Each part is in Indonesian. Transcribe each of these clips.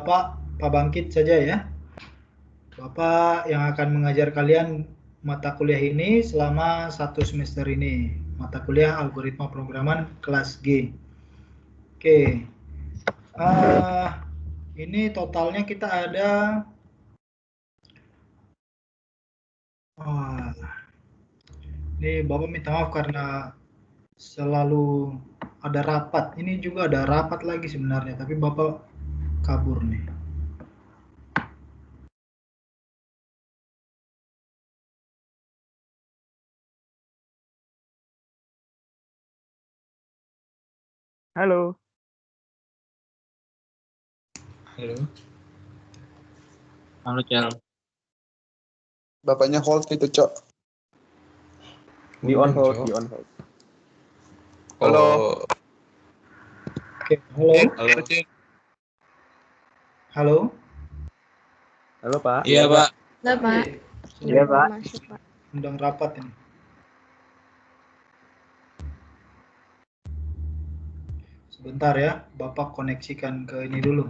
Bapak, Pak Bangkit saja ya. Bapak yang akan mengajar kalian mata kuliah ini selama 1 semester ini. Mata kuliah algoritma pemrograman kelas G. Oke. Ini totalnya kita ada ini Bapak minta maaf karena selalu ada rapat. Ini juga ada rapat lagi sebenarnya, tapi Bapak kabur nih. Halo. Halo. Halo, Cel. Bapaknya hold itu, Cok. Di on hold. Halo. Oke, halo. Halo. Halo. Halo, Pak. Iya, Pak. Halo, Pak. Iya, Pak. Masuk, Pak. Undang rapat ini. Sebentar ya, Bapak koneksikan ke ini dulu.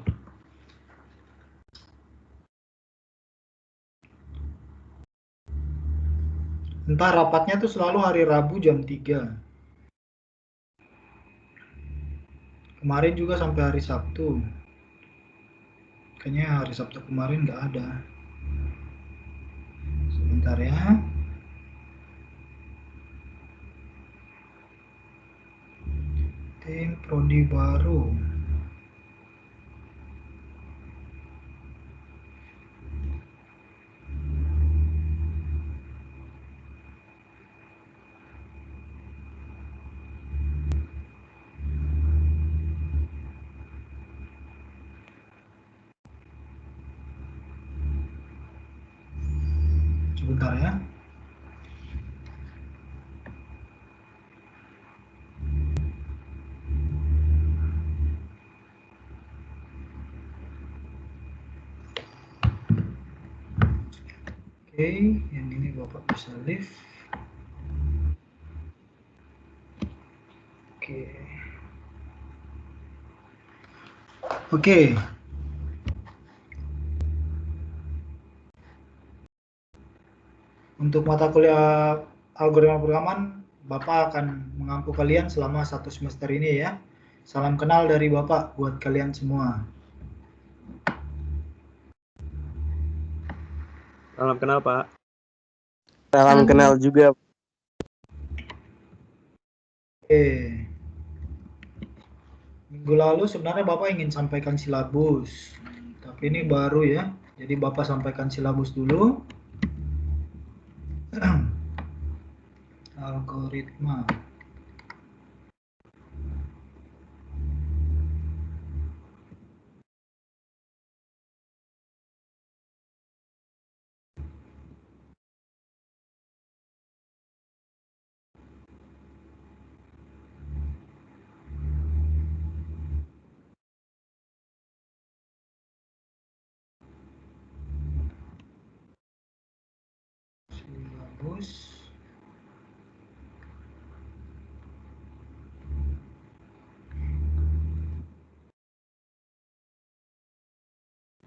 Entah rapatnya tuh selalu hari Rabu jam 3. Kemarin juga sampai hari Sabtu. Kayaknya hari Sabtu kemarin nggak ada. Sebentar ya. Tim prodi baru. Sebentar ya. Oke, yang ini Bapak bisa live. Oke. Untuk mata kuliah algoritma pemrograman, Bapak akan mengampu kalian selama 1 semester ini ya. Salam kenal dari Bapak buat kalian semua. Salam kenal, Pak. Salam kenal juga. Oke. Minggu lalu sebenarnya Bapak ingin sampaikan silabus, tapi ini baru ya. Jadi Bapak sampaikan silabus dulu. Algoritma. Silabus.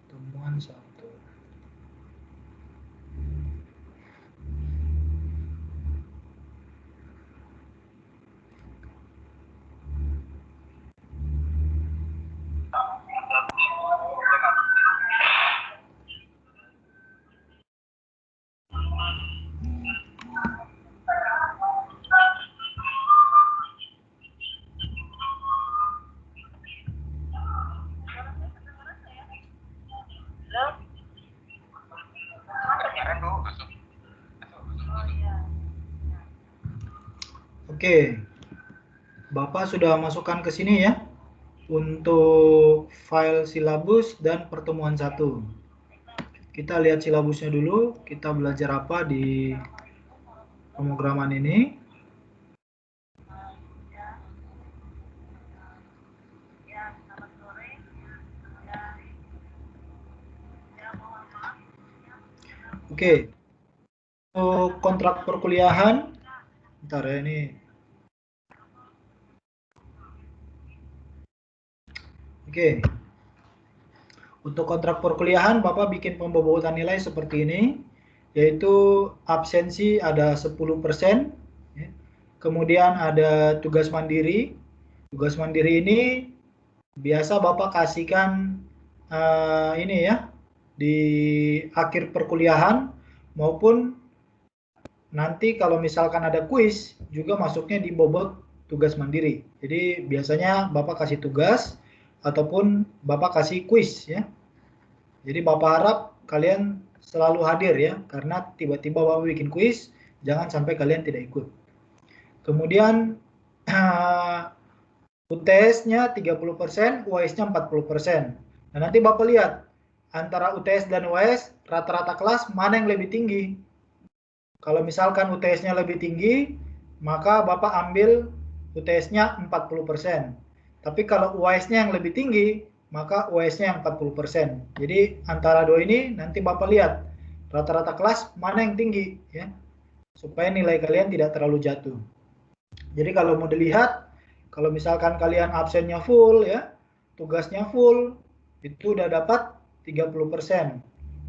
Temuan 1. Oke. Bapak sudah masukkan ke sini ya. Untuk file silabus dan pertemuan 1. Kita lihat silabusnya dulu, kita belajar apa di pemrograman ini. Oke. Untuk kontrak perkuliahan, bentar ya ini. Oke. Untuk kontrak perkuliahan, Bapak bikin pembobotan nilai seperti ini, yaitu absensi ada 10%, ya. Kemudian ada tugas mandiri. Tugas mandiri ini biasa Bapak kasihkan ini ya, di akhir perkuliahan, maupun nanti kalau misalkan ada kuis, juga masuknya di bobot tugas mandiri. Jadi biasanya Bapak kasih tugas, ataupun Bapak kasih kuis ya. Jadi Bapak harap kalian selalu hadir ya, karena tiba-tiba Bapak bikin kuis, jangan sampai kalian tidak ikut. Kemudian UTS-nya 30%, UAS-nya 40%. Nah, nanti Bapak lihat antara UTS dan UAS rata-rata kelas mana yang lebih tinggi. Kalau misalkan UTS-nya lebih tinggi, maka Bapak ambil UTS-nya 40%. Tapi kalau UAS-nya yang lebih tinggi, maka UAS-nya yang 40%. Jadi antara dua ini nanti Bapak lihat rata-rata kelas mana yang tinggi ya, supaya nilai kalian tidak terlalu jatuh. Jadi kalau mau dilihat, kalau misalkan kalian absennya full ya, tugasnya full, itu udah dapat 30%.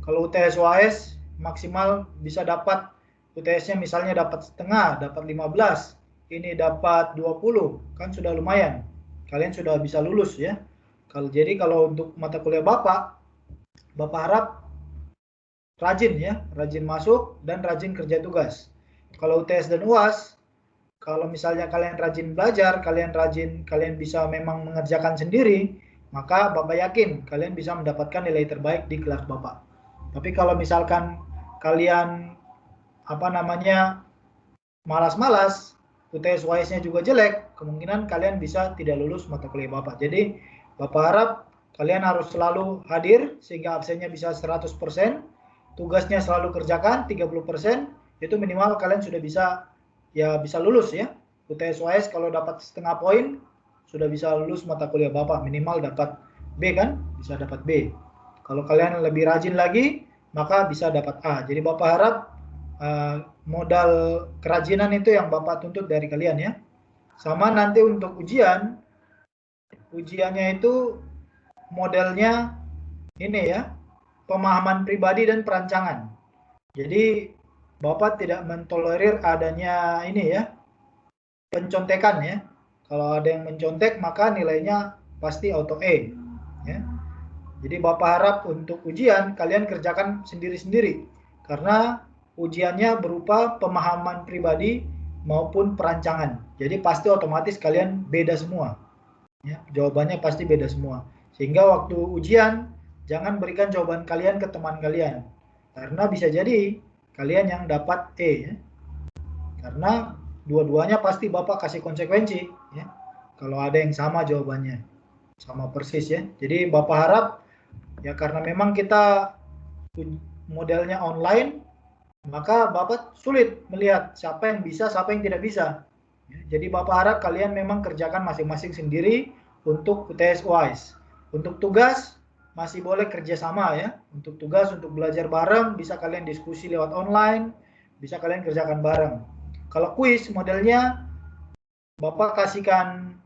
Kalau UTS UAS maksimal bisa dapat, UTS-nya misalnya dapat setengah, dapat 15, ini dapat 20, kan sudah lumayan. Kalian sudah bisa lulus ya. Kalau untuk mata kuliah Bapak harap rajin ya, rajin masuk dan rajin kerja tugas. Kalau UTS dan UAS, kalau misalnya kalian rajin belajar, kalian bisa memang mengerjakan sendiri, maka Bapak yakin kalian bisa mendapatkan nilai terbaik di kelas Bapak. Tapi kalau misalkan kalian malas-malas, UTS UAS-nya juga jelek, kemungkinan kalian bisa tidak lulus mata kuliah Bapak. Jadi Bapak harap kalian harus selalu hadir sehingga absennya bisa 100%, tugasnya selalu kerjakan 30%, itu minimal kalian sudah bisa lulus ya. UTS UAS kalau dapat setengah poin sudah bisa lulus mata kuliah Bapak, minimal dapat B kan, bisa dapat B. Kalau kalian lebih rajin lagi, maka bisa dapat A. Jadi Bapak harap modal kerajinan itu yang Bapak tuntut dari kalian ya. Sama nanti untuk ujiannya itu modelnya ini ya, pemahaman pribadi dan perancangan. Jadi Bapak tidak mentolerir adanya ini ya, pencontekan ya. Kalau ada yang mencontek maka nilainya pasti auto E ya. Jadi Bapak harap untuk ujian kalian kerjakan sendiri-sendiri, karena ujiannya berupa pemahaman pribadi maupun perancangan. Jadi pasti otomatis kalian beda semua. Ya, jawabannya pasti beda semua. Sehingga waktu ujian jangan berikan jawaban kalian ke teman kalian, karena bisa jadi kalian yang dapat E ya. Karena dua-duanya pasti Bapak kasih konsekuensi ya. Kalau ada yang sama jawabannya, sama persis ya. Jadi Bapak harap ya, karena memang kita modelnya online, maka Bapak sulit melihat siapa yang bisa, siapa yang tidak bisa. Jadi Bapak harap kalian memang kerjakan masing-masing sendiri untuk UTS UAS. Untuk tugas masih boleh kerjasama ya. Untuk tugas, untuk belajar bareng, bisa kalian diskusi lewat online, bisa kalian kerjakan bareng. Kalau kuis modelnya Bapak kasihkan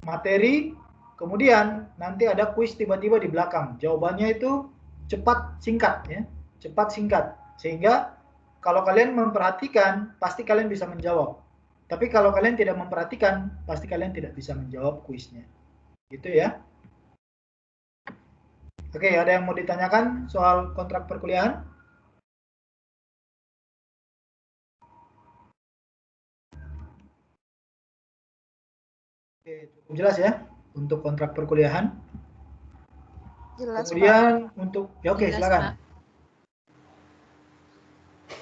materi, kemudian nanti ada kuis tiba-tiba di belakang. Jawabannya itu cepat singkat ya, cepat singkat. Sehingga kalau kalian memperhatikan, pasti kalian bisa menjawab. Tapi kalau kalian tidak memperhatikan, pasti kalian tidak bisa menjawab kuisnya. Gitu ya. Oke, ada yang mau ditanyakan soal kontrak perkuliahan? Oke, cukup jelas ya untuk kontrak perkuliahan. Jelas, Kemudian Pak. untuk oke, Jelas, silakan.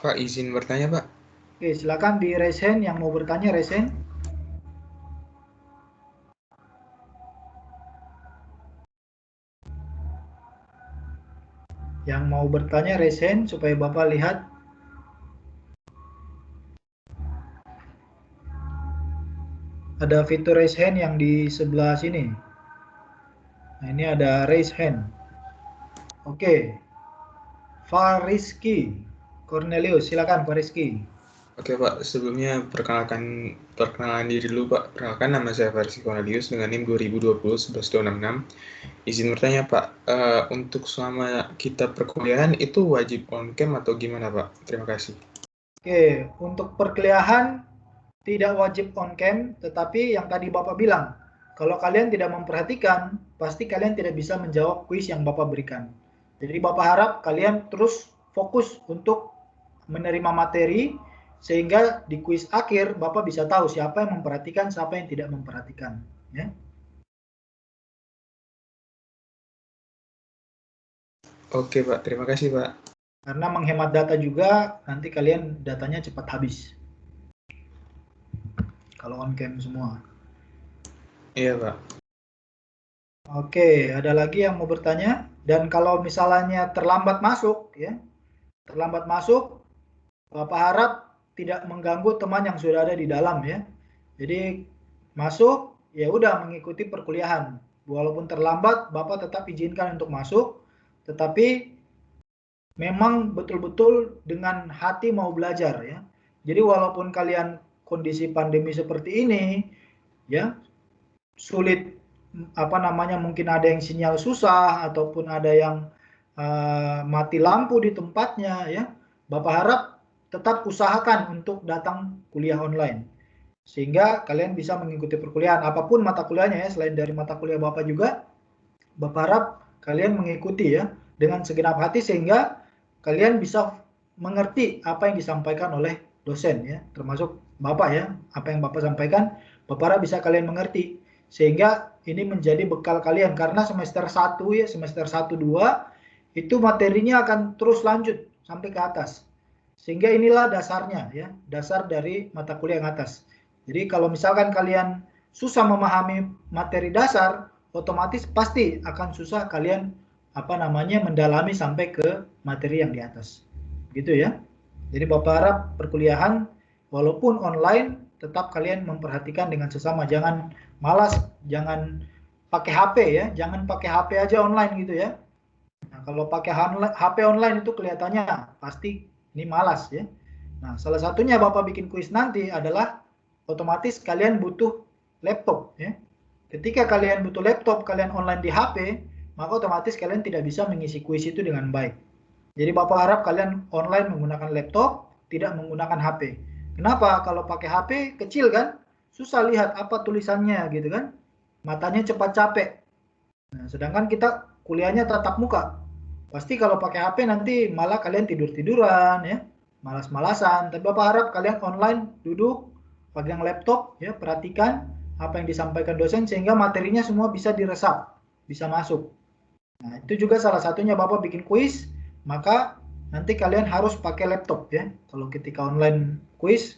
Pak, izin bertanya, Pak. Oke, silakan di raise hand yang mau bertanya, raise hand. Yang mau bertanya raise hand supaya Bapak lihat. Ada fitur raise hand yang di sebelah sini. Nah, ini ada raise hand. Oke. Fariski Cornelius, silakan Fariski. Oke Pak, sebelumnya perkenalan diri dulu Pak. Perkenalkan, nama saya Farsi Cornelius dengan NIM 2020-11266. Izin bertanya Pak, untuk selama kita perkuliahan itu wajib on cam atau gimana Pak? Terima kasih. Oke, untuk perkuliahan tidak wajib on cam, tetapi yang tadi Bapak bilang, kalau kalian tidak memperhatikan, pasti kalian tidak bisa menjawab kuis yang Bapak berikan. Jadi Bapak harap kalian terus fokus untuk menerima materi, sehingga di kuis akhir Bapak bisa tahu siapa yang memperhatikan, siapa yang tidak memperhatikan. Ya. Oke Pak, terima kasih Pak. Karena menghemat data juga, nanti kalian datanya cepat habis. Kalau on cam semua. Iya Pak. Oke, ada lagi yang mau bertanya? Dan kalau misalnya terlambat masuk, ya, terlambat masuk, Bapak harap tidak mengganggu teman yang sudah ada di dalam, ya. Jadi masuk, ya udah mengikuti perkuliahan. Walaupun terlambat, Bapak tetap izinkan untuk masuk, tetapi memang betul-betul dengan hati mau belajar, ya. Jadi walaupun kalian kondisi pandemi seperti ini, ya, sulit mungkin ada yang sinyal susah ataupun ada yang mati lampu di tempatnya, ya. Bapak harap tetap usahakan untuk datang kuliah online sehingga kalian bisa mengikuti perkuliahan apapun mata kuliahnya, ya. Selain dari mata kuliah Bapak juga, Bapak harap kalian mengikuti, ya, dengan segenap hati sehingga kalian bisa mengerti apa yang disampaikan oleh dosen, ya, termasuk Bapak, ya. Apa yang Bapak sampaikan, Bapak harap bisa kalian mengerti sehingga ini menjadi bekal kalian, karena semester 1, ya, semester 1 2 itu materinya akan terus lanjut sampai ke atas. Sehingga inilah dasarnya, ya, dasar dari mata kuliah yang atas. Jadi kalau misalkan kalian susah memahami materi dasar, otomatis pasti akan susah kalian mendalami sampai ke materi yang di atas. Gitu, ya. Jadi Bapak harap perkuliahan walaupun online tetap kalian memperhatikan dengan sesama, jangan malas, jangan pakai HP, ya, jangan pakai HP aja online gitu, ya. Nah, kalau pakai HP online itu kelihatannya pasti ini malas, ya. Nah, salah satunya Bapak bikin kuis nanti adalah otomatis kalian butuh laptop, ya. Ketika kalian butuh laptop, kalian online di HP, maka otomatis kalian tidak bisa mengisi kuis itu dengan baik. Jadi Bapak harap kalian online menggunakan laptop, tidak menggunakan HP. Kenapa? Kalau pakai HP kecil kan, susah lihat apa tulisannya gitu kan. Matanya cepat capek. Nah, sedangkan kita kuliahnya tatap muka. Pasti kalau pakai HP nanti malah kalian tidur-tiduran, ya, malas-malasan. Tapi Bapak harap kalian online duduk, pegang laptop, ya, perhatikan apa yang disampaikan dosen sehingga materinya semua bisa diresap, bisa masuk. Nah, itu juga salah satunya Bapak bikin kuis, maka nanti kalian harus pakai laptop, ya. Kalau ketika online kuis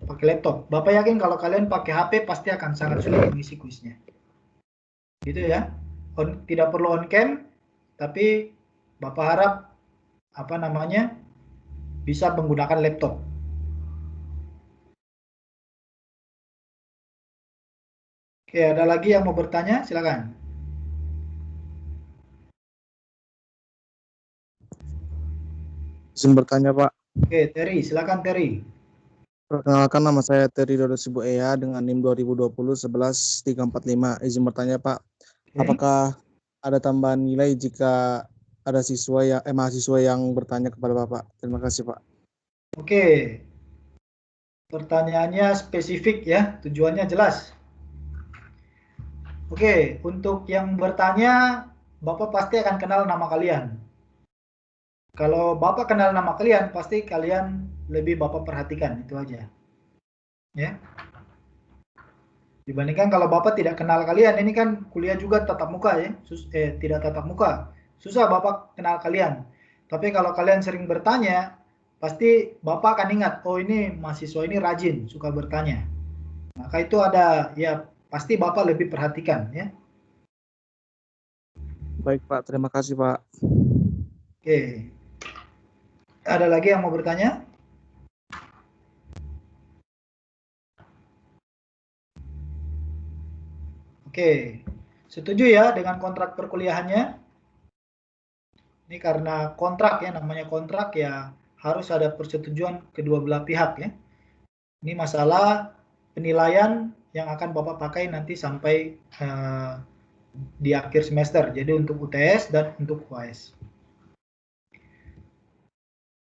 pakai laptop. Bapak yakin kalau kalian pakai HP pasti akan sangat sulit mengisi kuisnya. Gitu, ya. Tidak perlu on cam, tapi Bapak harap bisa menggunakan laptop. Oke, ada lagi yang mau bertanya? Silakan. Izin bertanya Pak. Oke, Terry, silakan Terry. Perkenalkan, nama saya Terry Dodo Sibu Ea dengan NIM 2020-11345. Izin bertanya Pak, apakah ada tambahan nilai jika ada mahasiswa yang bertanya kepada Bapak? Terima kasih Pak. Oke, pertanyaannya spesifik, ya, tujuannya jelas. Oke, untuk yang bertanya, Bapak pasti akan kenal nama kalian. Kalau Bapak kenal nama kalian, pasti kalian lebih Bapak perhatikan, itu aja. Ya. Dibandingkan kalau Bapak tidak kenal kalian, ini kan kuliah juga tatap muka, ya. Tidak tatap muka. Susah Bapak kenal kalian. Tapi kalau kalian sering bertanya, pasti Bapak akan ingat, oh ini mahasiswa ini rajin, suka bertanya. Maka itu ada, ya, pasti Bapak lebih perhatikan, ya. Baik Pak, terima kasih Pak. Oke. Ada lagi yang mau bertanya? Oke. Setuju ya dengan kontrak perkuliahannya? Ini karena kontrak, ya, namanya kontrak, ya, harus ada persetujuan kedua belah pihak, ya. Ini masalah penilaian yang akan Bapak pakai nanti sampai di akhir semester. Jadi untuk UTS dan untuk UAS.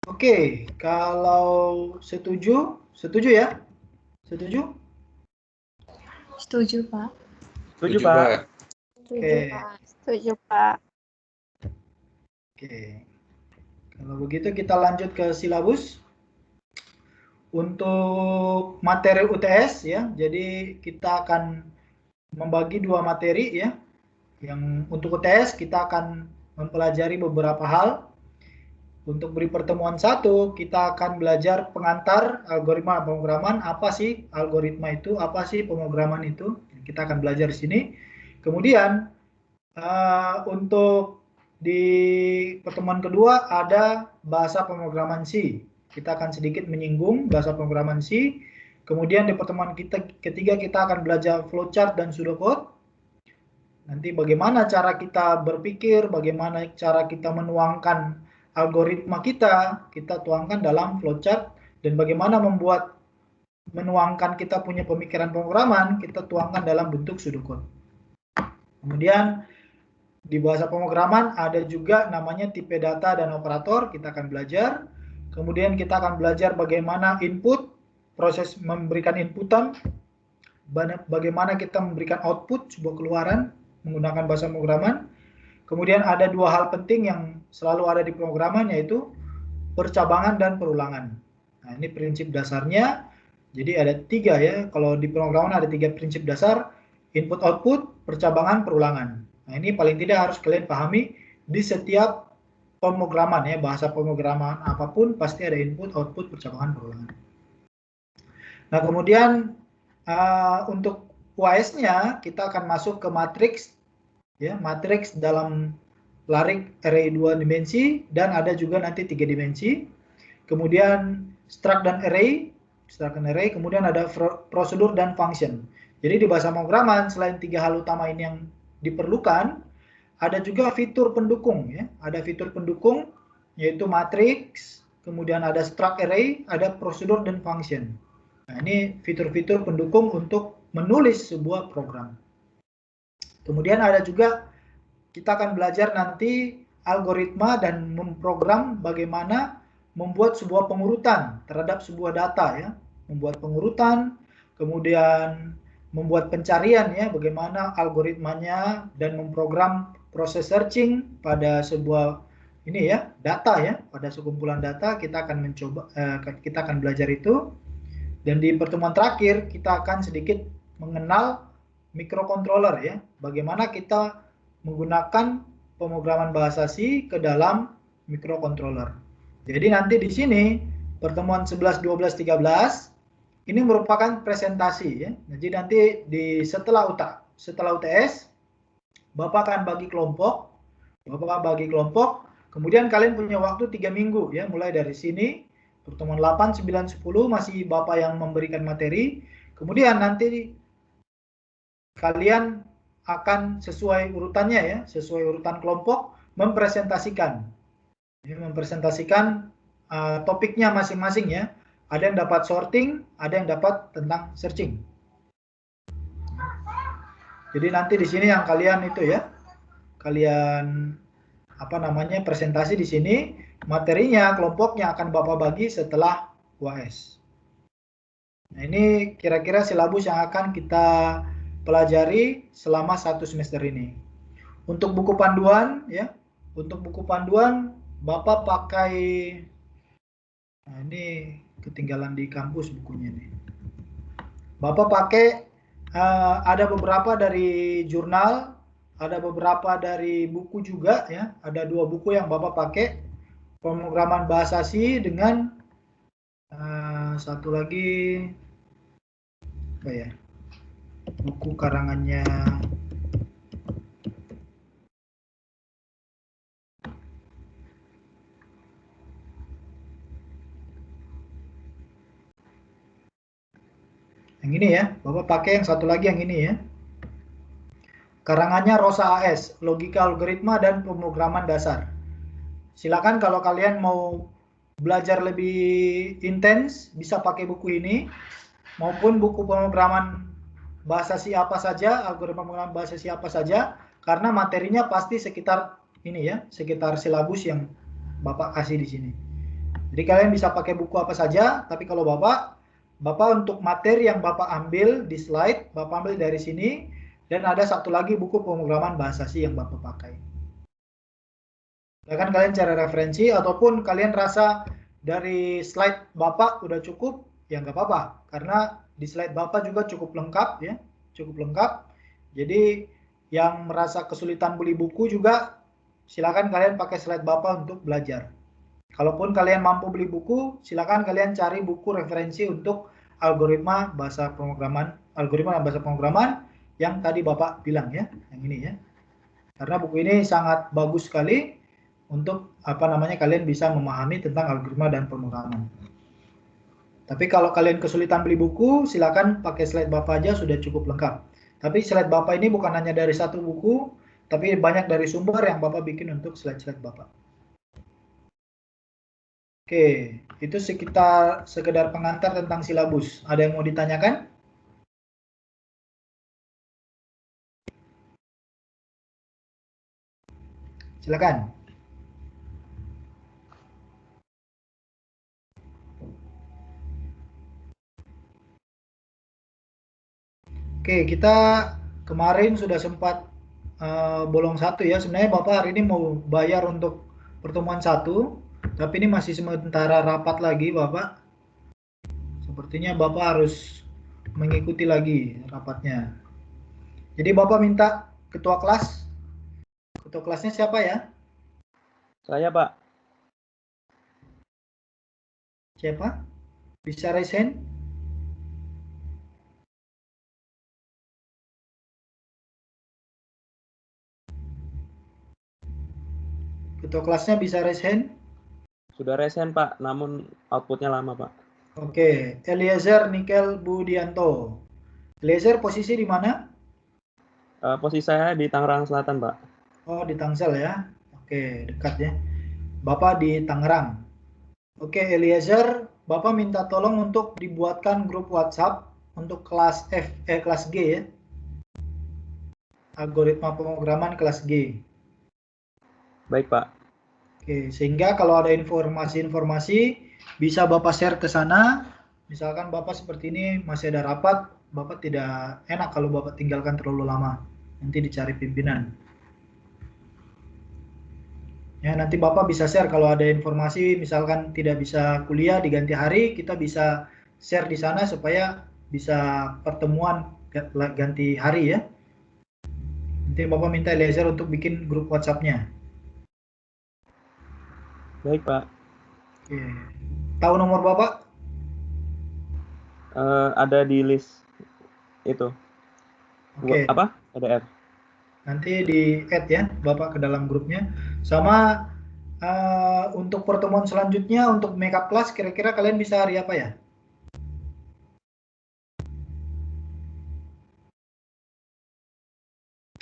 Oke, kalau setuju ya? Setuju? Setuju, Pak. Setuju, Pak. Setuju, Oke. Pak. Setuju, Pak. Oke. Kalau begitu kita lanjut ke silabus. Untuk materi UTS ya, jadi kita akan membagi dua materi ya. Yang untuk UTS kita akan mempelajari beberapa hal. Untuk beri pertemuan 1, kita akan belajar pengantar algoritma pemrograman. Apa sih algoritma itu? Apa sih pemrograman itu? Kita akan belajar di sini. Kemudian untuk di pertemuan kedua ada bahasa pemrograman C. Kita akan sedikit menyinggung bahasa pemrograman C. Kemudian di pertemuan ketiga kita akan belajar flowchart dan pseudocode. Nanti bagaimana cara kita berpikir, bagaimana cara kita menuangkan algoritma kita tuangkan dalam flowchart, dan bagaimana menuangkan kita punya pemikiran pemrograman, kita tuangkan dalam bentuk pseudocode. Kemudian di bahasa pemrograman ada juga namanya tipe data dan operator, kita akan belajar. Kemudian kita akan belajar bagaimana input, proses memberikan inputan, bagaimana kita memberikan output, sebuah keluaran menggunakan bahasa pemrograman. Kemudian ada dua hal penting yang selalu ada di pemrograman, yaitu percabangan dan perulangan. Nah, ini prinsip dasarnya. Jadi ada 3 ya, kalau di pemrograman ada 3 prinsip dasar, input-output, percabangan, perulangan. Nah, ini paling tidak harus kalian pahami di setiap pemrograman ya, bahasa pemrograman apapun pasti ada input, output, percabangan, perulangan. Nah, kemudian untuk UAS-nya kita akan masuk ke matriks ya, matriks dalam larik array 2 dimensi dan ada juga nanti 3 dimensi. Kemudian struct dan array, kemudian ada prosedur dan function. Jadi di bahasa pemrograman selain 3 hal utama ini yang diperlukan, ada juga fitur pendukung ya. Ada fitur pendukung yaitu matriks, kemudian ada struct array, ada prosedur dan function. Nah, ini fitur-fitur pendukung untuk menulis sebuah program. Kemudian ada juga kita akan belajar nanti algoritma dan memprogram bagaimana membuat sebuah pengurutan terhadap sebuah data ya. Membuat pengurutan, kemudian membuat pencarian ya, bagaimana algoritmanya dan memprogram proses searching pada sebuah ini ya, data ya, pada sekumpulan data kita akan kita akan belajar itu. Dan di pertemuan terakhir kita akan sedikit mengenal microcontroller ya, bagaimana kita menggunakan pemrograman bahasa C ke dalam microcontroller. Jadi nanti di sini pertemuan 11, 12, 13 ini merupakan presentasi ya. Jadi nanti setelah UTS Bapak akan bagi kelompok, kemudian kalian punya waktu 3 minggu ya, mulai dari sini pertemuan 8, 9, 10 masih Bapak yang memberikan materi. Kemudian nanti kalian akan sesuai urutannya ya, sesuai urutan kelompok mempresentasikan topiknya masing-masing ya. Ada yang dapat sorting, ada yang dapat tentang searching. Jadi nanti di sini yang kalian itu ya, kalian presentasi di sini, materinya kelompoknya akan Bapak bagi setelah UAS. Nah, ini kira-kira silabus yang akan kita pelajari selama 1 semester ini. Untuk buku panduan ya, Bapak pakai, nah ini ketinggalan di kampus bukunya nih. Bapak pakai ada beberapa dari jurnal, ada beberapa dari buku juga ya. Ada 2 buku yang Bapak pakai, pemrograman bahasa C dengan satu lagi apa ya, buku karangannya yang ini ya. Bapak pakai yang satu lagi yang ini ya, karangannya Rosa AS, Logika Algoritma dan Pemrograman Dasar. Silakan kalau kalian mau belajar lebih intens, bisa pakai buku ini, maupun buku pemrograman bahasa C apa saja, algoritma pemrograman bahasa C apa saja, karena materinya pasti sekitar ini ya, sekitar silabus yang Bapak kasih di sini. Jadi kalian bisa pakai buku apa saja, tapi kalau Bapak untuk materi yang Bapak ambil di slide, Bapak ambil dari sini, dan ada satu lagi buku pemrograman bahasa C yang Bapak pakai. Ya kan kalian cari referensi, ataupun kalian rasa dari slide Bapak udah cukup, ya nggak apa-apa. Karena di slide Bapak juga cukup lengkap ya, cukup lengkap. Jadi yang merasa kesulitan beli buku juga, silakan kalian pakai slide Bapak untuk belajar. Kalaupun kalian mampu beli buku, silakan kalian cari buku referensi untuk algoritma bahasa pemrograman, algoritma dan bahasa pemrograman yang tadi Bapak bilang ya, yang ini ya. Karena buku ini sangat bagus sekali untuk kalian bisa memahami tentang algoritma dan pemrograman. Tapi kalau kalian kesulitan beli buku, silakan pakai slide Bapak aja sudah cukup lengkap. Tapi slide Bapak ini bukan hanya dari satu buku, tapi banyak dari sumber yang Bapak bikin untuk slide-slide Bapak. Oke, itu sekedar pengantar tentang silabus. Ada yang mau ditanyakan? Silakan. Oke, kita kemarin sudah sempat bolong 1 ya. Sebenarnya Bapak hari ini mau bayar untuk pertemuan 1, tapi ini masih sementara rapat lagi Bapak. Sepertinya Bapak harus mengikuti lagi rapatnya. Jadi Bapak minta ketua kelas. Ketua kelasnya siapa ya? Saya, Pak. Siapa? Bisa raise hand? Ketua kelasnya bisa raise hand? Sudah resen, Pak, namun outputnya lama, Pak. Oke, Eliezer Nikel Budianto. Eliezer posisi di mana? Posisi saya di Tangerang Selatan, Pak. Oh, di Tangsel ya. Oke, dekat ya. Bapak di Tangerang. Oke, Eliezer, Bapak minta tolong untuk dibuatkan grup WhatsApp untuk kelas kelas G ya. Algoritma pemrograman kelas G. Baik, Pak. Oke, sehingga kalau ada informasi-informasi bisa Bapak share ke sana. Misalkan Bapak seperti ini masih ada rapat, Bapak tidak enak kalau Bapak tinggalkan terlalu lama. Nanti dicari pimpinan. Ya, nanti Bapak bisa share kalau ada informasi misalkan tidak bisa kuliah diganti hari, kita bisa share di sana supaya bisa pertemuan ganti hari ya. Nanti Bapak minta Eliezer untuk bikin grup WhatsApp-nya. Baik, Pak. Oke. Tahu nomor Bapak? Ada di list itu. Oke. Apa? PDF. Nanti di add ya Bapak ke dalam grupnya. Sama untuk pertemuan selanjutnya untuk makeup class kira-kira kalian bisa hari apa ya?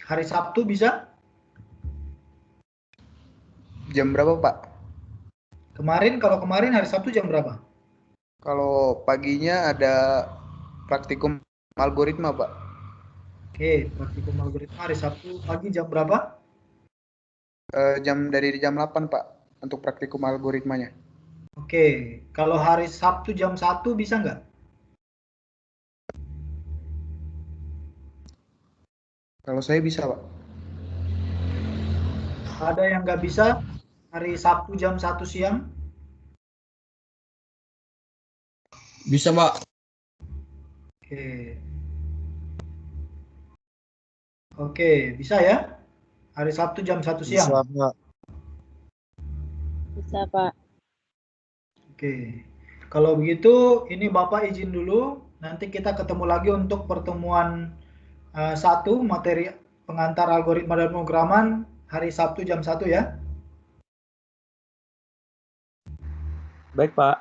Hari Sabtu bisa? Jam berapa, Pak? Kalau kemarin hari Sabtu jam berapa? Kalau paginya ada praktikum algoritma, Pak. Oke, praktikum algoritma hari Sabtu pagi jam berapa? Dari jam 8, Pak, untuk praktikum algoritmanya. Oke, kalau hari Sabtu jam 1 bisa nggak? Kalau saya bisa, Pak. Ada yang nggak bisa hari Sabtu jam 1 siang? Bisa, Pak. Oke. Oke, bisa ya? Hari Sabtu jam 1 siang? Bisa, Pak. Bisa, Pak. Oke. Kalau begitu, ini Bapak izin dulu. Nanti kita ketemu lagi untuk pertemuan 1, materi pengantar algoritma dan pemrograman hari Sabtu jam 1 ya. Baik, Pak.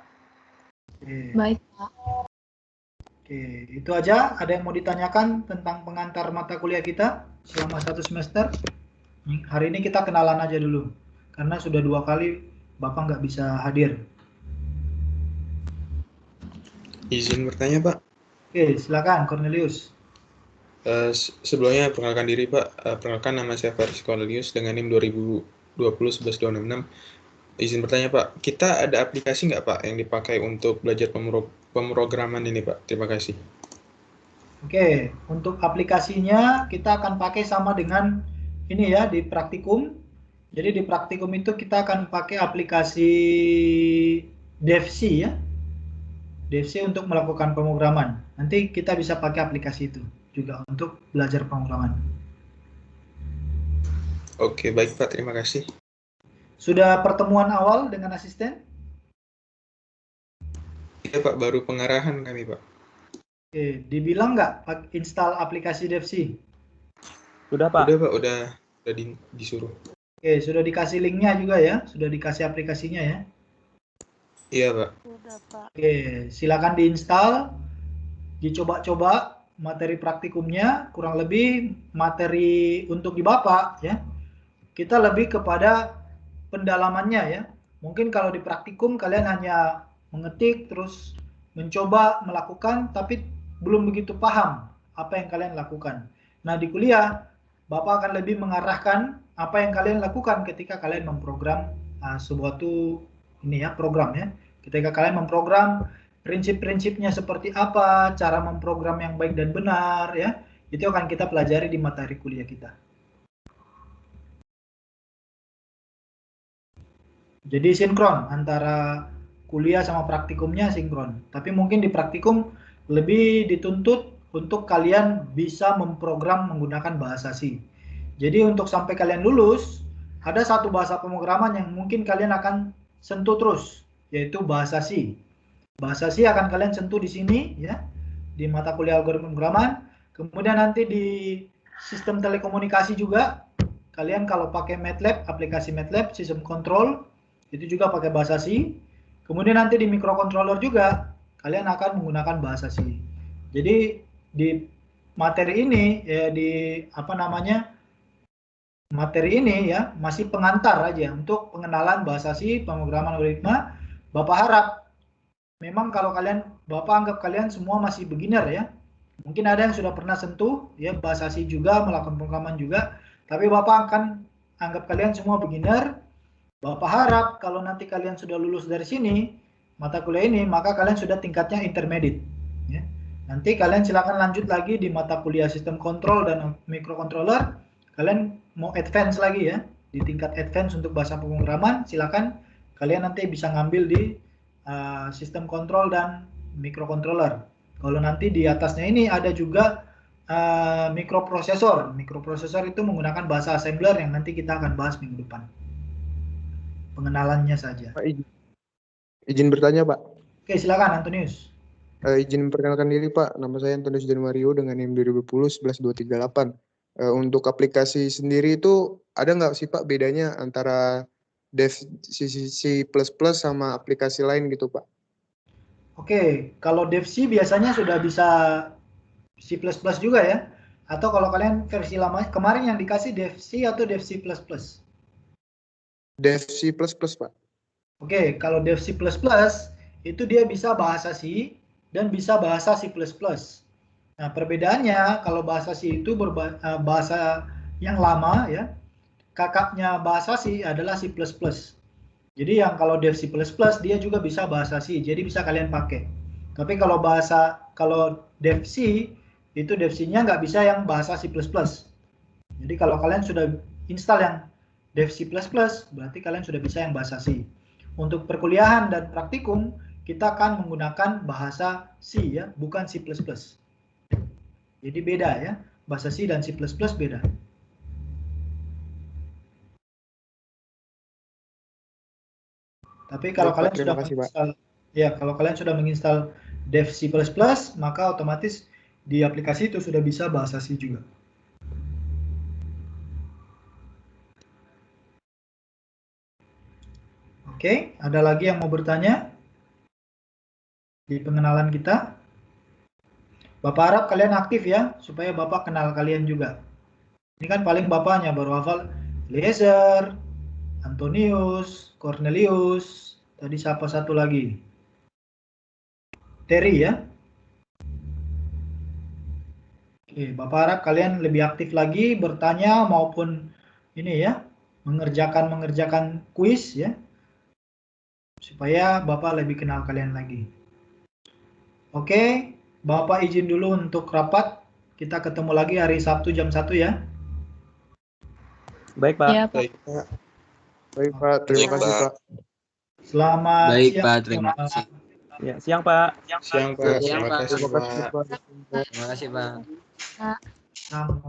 Oke. Baik, Pak. Oke, itu aja. Ada yang mau ditanyakan tentang pengantar mata kuliah kita selama 1 semester? Hari ini kita kenalan aja dulu, karena sudah 2 kali Bapak nggak bisa hadir. Izin bertanya, Pak. Oke, silakan Cornelius. Sebelumnya perkenalkan diri, Pak. Perkenalkan nama saya Faris Cornelius dengan NIM 2020-11266. Izin bertanya, Pak. Kita ada aplikasi nggak, Pak, yang dipakai untuk belajar pemrograman ini, Pak? Terima kasih. Oke, untuk aplikasinya kita akan pakai sama dengan ini ya di praktikum. Jadi di praktikum itu kita akan pakai aplikasi DevC ya. DevC untuk melakukan pemrograman. Nanti kita bisa pakai aplikasi itu juga untuk belajar pemrograman. Oke, baik, Pak. Terima kasih. Sudah pertemuan awal dengan asisten? Iya, Pak. Baru pengarahan kami, Pak. Oke, dibilang nggak install aplikasi DevC? Sudah, Pak. Udah, Pak. Udah disuruh. Oke, sudah dikasih linknya juga ya? Sudah dikasih aplikasinya ya? Iya, Pak. Sudah, Pak. Oke, silakan diinstal, dicoba-coba materi praktikumnya, kurang lebih materi untuk di Bapak ya. Kita lebih kepada pendalamannya ya. Mungkin kalau di praktikum kalian hanya mengetik terus mencoba melakukan tapi belum begitu paham apa yang kalian lakukan. Nah, di kuliah Bapak akan lebih mengarahkan apa yang kalian lakukan ketika kalian memprogram suatu ini ya, program ya. Ketika kalian memprogram, prinsip-prinsipnya seperti apa, cara memprogram yang baik dan benar ya. Itu akan kita pelajari di materi kuliah kita. Jadi sinkron antara kuliah sama praktikumnya sinkron. Tapi mungkin di praktikum lebih dituntut untuk kalian bisa memprogram menggunakan bahasa C. Jadi untuk sampai kalian lulus, ada satu bahasa pemrograman yang mungkin kalian akan sentuh terus, yaitu bahasa C. Bahasa C akan kalian sentuh di sini ya, di mata kuliah algoritma pemrograman. Kemudian nanti di sistem telekomunikasi juga, kalian kalau pakai MATLAB, aplikasi MATLAB, sistem kontrol, itu juga pakai bahasa C. Kemudian nanti di microcontroller juga kalian akan menggunakan bahasa C. Jadi di materi ini ya, di materi ini ya masih pengantar aja untuk pengenalan bahasa C, pemrograman algoritma. Bapak harap memang kalau Bapak anggap kalian semua masih beginner ya. Mungkin ada yang sudah pernah sentuh ya bahasa C juga, melakukan pemrograman juga, tapi Bapak akan anggap kalian semua beginner. Bapak harap kalau nanti kalian sudah lulus dari sini, mata kuliah ini, maka kalian sudah tingkatnya intermediate. Ya. Nanti kalian silakan lanjut lagi di mata kuliah sistem kontrol dan microcontroller. Kalian mau advance lagi ya, di tingkat advance untuk bahasa pemrograman, silakan kalian nanti bisa ngambil di sistem kontrol dan microcontroller. Kalau nanti di atasnya ini ada juga mikroprosesor. Mikroprosesor itu menggunakan bahasa assembler yang nanti kita akan bahas minggu depan. Pengenalannya saja. Pak, izin bertanya, Pak. Oke, silakan Antonius. Izin memperkenalkan diri, Pak. Nama saya Antonius Januario dengan NIM 2010-11238. Untuk aplikasi sendiri itu ada nggak sih, Pak, bedanya antara Dev C++ sama aplikasi lain gitu, Pak? Oke, kalau DevC biasanya sudah bisa C++ juga ya. Atau kalau kalian versi lama, kemarin yang dikasih DevC atau DevC++? Dev C++, Pak. Oke, kalau Dev C++ itu dia bisa bahasa C dan bisa bahasa C++. Nah, perbedaannya kalau bahasa C itu bahasa yang lama ya. Kakaknya bahasa C adalah C++. Jadi yang kalau Dev C++ dia juga bisa bahasa C, jadi bisa kalian pakai. Tapi kalau Dev C itu Dev C-nya nggak bisa yang bahasa C++. Jadi kalau kalian sudah install yang Dev C++, berarti kalian sudah bisa yang bahasa C. Untuk perkuliahan dan praktikum, kita akan menggunakan bahasa C ya, bukan C++. Jadi beda ya, bahasa C dan C++ beda. Tapi kalau kalian sudah menginstal, ya kalau kalian sudah menginstal Dev C++, maka otomatis di aplikasi itu sudah bisa bahasa C juga. Oke, ada lagi yang mau bertanya di pengenalan kita? Bapak harap kalian aktif ya, supaya Bapak kenal kalian juga. Ini kan paling Bapaknya baru hafal Eliezer, Antonius, Cornelius, tadi siapa satu lagi? materi ya. Oke, Bapak harap kalian lebih aktif lagi bertanya maupun ini ya, mengerjakan kuis ya. Supaya Bapak lebih kenal kalian lagi. Oke, Bapak izin dulu untuk rapat. Kita ketemu lagi hari Sabtu jam 1 ya. Baik, Pak. Iya, Pak. Baik, Baik Pak, terima Baik, kasih Pak. Pak. Selamat Baik, siang. Pak. Terima kasih. Ya, siang, Pak. Siang, Pak. Siang, Terima Pak. kasih, Terima kasih Pak. Pak. Terima kasih, Pak. Sama-sama.